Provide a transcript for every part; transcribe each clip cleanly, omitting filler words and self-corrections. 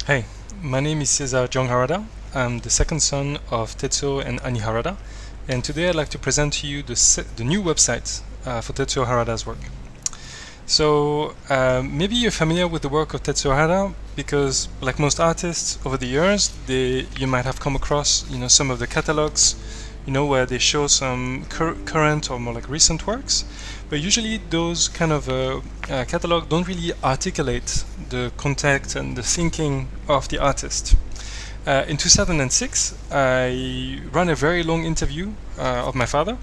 Hey, my name is Tetsuo Harada. I'm the second son of Tetsuo and Ani Harada, and today I'd like to present to you the new website for Tetsuo Harada's work. So maybe you're familiar with the work of Tetsuo Harada because, like most artists over the years, you might have come across some of the catalogs, where they show some current or more like recent works. But usually those kind of catalog don't really articulate the context and the thinking of the artist. In 2006, I ran a very long interview of my father,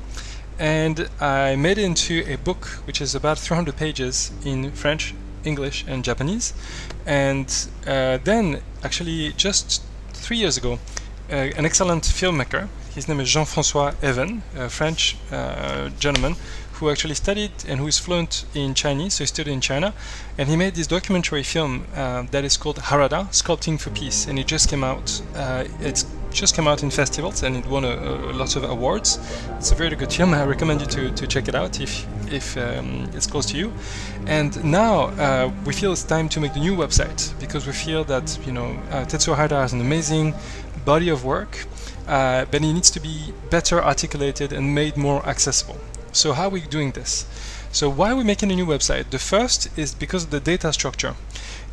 and I made it into a book which is about 300 pages in French, English, and Japanese. And then, actually, just 3 years ago, an excellent filmmaker, his name is Jean-François Even, a French gentleman who actually studied and who is fluent in Chinese, so he studied in China, and he made this documentary film that is called Harada, Sculpting for Peace, and it just came out. It's just came out in festivals and it won a lot of awards. It's a very good film. I recommend you to check it out if it's close to you. And now we feel it's time to make the new website because we feel that Tetsuo Harada has an amazing body of work, but it needs to be better articulated and made more accessible. So how are we doing this? So why are we making a new website? The first is because of the data structure.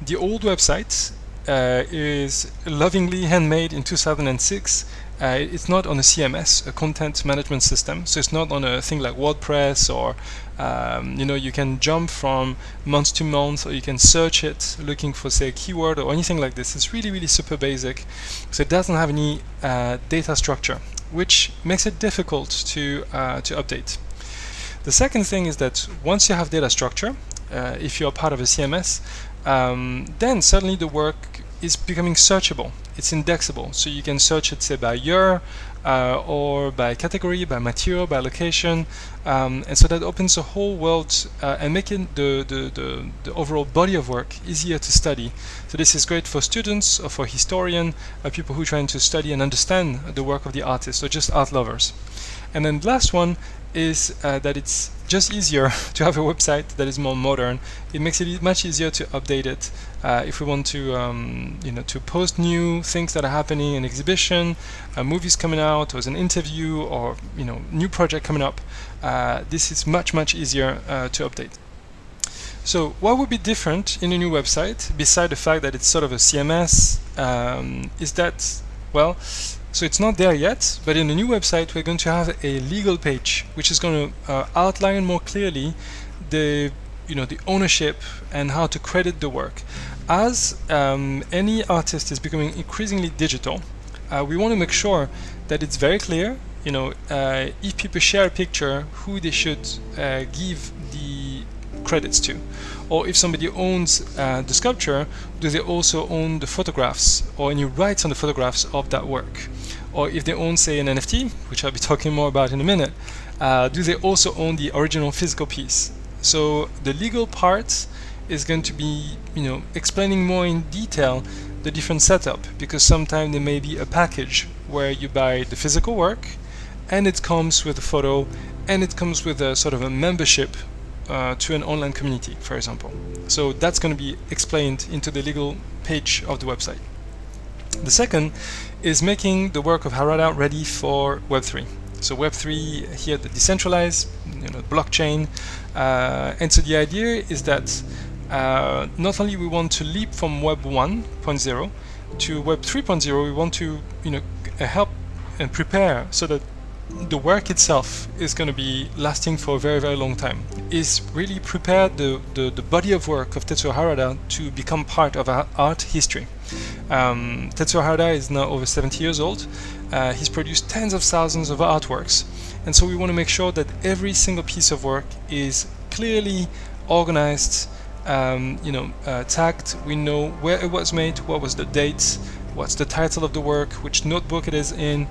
The old website is lovingly handmade in 2006. It's not on a CMS, a content management system, so it's not on a thing like WordPress or you can jump from month to month, or you can search it looking for, say, a keyword or anything like this. It's really super basic, so it doesn't have any data structure, which makes it difficult to update. The second thing is that once you have data structure, if you're part of a CMS, then suddenly the work is becoming searchable. It's indexable, so you can search it, say, by year or by category, by material, by location, and so that opens a whole world and making the overall body of work easier to study. So this is great for students or for historians, people who are trying to study and understand the work of the artist, or just art lovers. And then the last one is that it's just easier to have a website that is more modern. It makes it much easier to update it if we want to to post new things that are happening, an exhibition, movies coming out, or an interview, or new project coming up. This is much easier to update. So what would be different in a new website, beside the fact that it's sort of a CMS, is that, well, so it's not there yet, but in the new website we're going to have a legal page which is going to outline more clearly the ownership and how to credit the work. As any artist is becoming increasingly digital, we want to make sure that it's very clear, if people share a picture, who they should give the credits to. Or if somebody owns the sculpture, do they also own the photographs or any rights on the photographs of that work? Or if they own, say, an NFT, which I'll be talking more about in a minute, do they also own the original physical piece? So the legal part is going to be, explaining more in detail the different setup, because sometimes there may be a package where you buy the physical work, and it comes with a photo, and it comes with a sort of a membership to an online community, for example. So that's going to be explained into the legal page of the website. The second is making the work of Harada ready for Web3. So Web3 here, the decentralized, blockchain, and so the idea is that not only we want to leap from Web 1.0 to Web 3.0, we want to help and prepare so that the work itself is going to be lasting for a very long time. Is really prepare the body of work of Tetsuo Harada to become part of our art history. Tetsuo Harada is now over 70 years old. He's produced tens of thousands of artworks, and so we want to make sure that every single piece of work is clearly organized, tagged. We know where it was made, what was the date, what's the title of the work, which notebook it is in,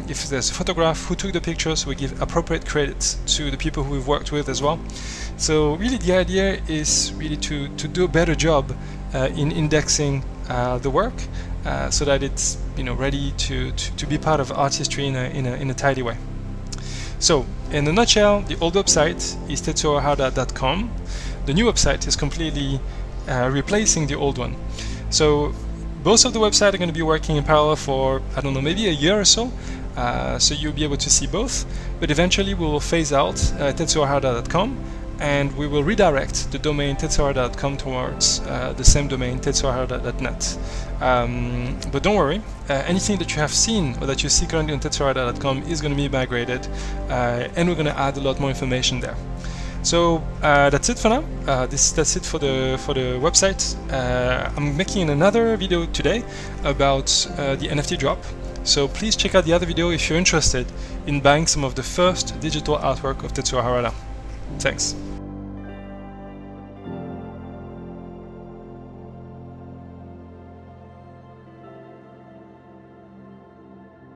if there's a photograph, who took the picture, so we give appropriate credits to the people who we've worked with as well. So really the idea is really to do a better job in indexing the work so that it's ready to be part of art history in a tidy way. So in a nutshell, the old website is tetsuoharada.com. The new website is completely replacing the old one. So both of the websites are going to be working in parallel for, I don't know, maybe a year or so. So you'll be able to see both, but eventually we will phase out tetsuoharada.com, and we will redirect the domain tetsuoharada.com towards the same domain, tetsuoharada.net. But don't worry, anything that you have seen or that you see currently on tetsuoharada.com is going to be migrated, and we're going to add a lot more information there. So that's it for now. That's it for the website. I'm making another video today about the NFT drop. So please check out the other video if you're interested in buying some of the first digital artwork of Tetsuo Harada. Thanks.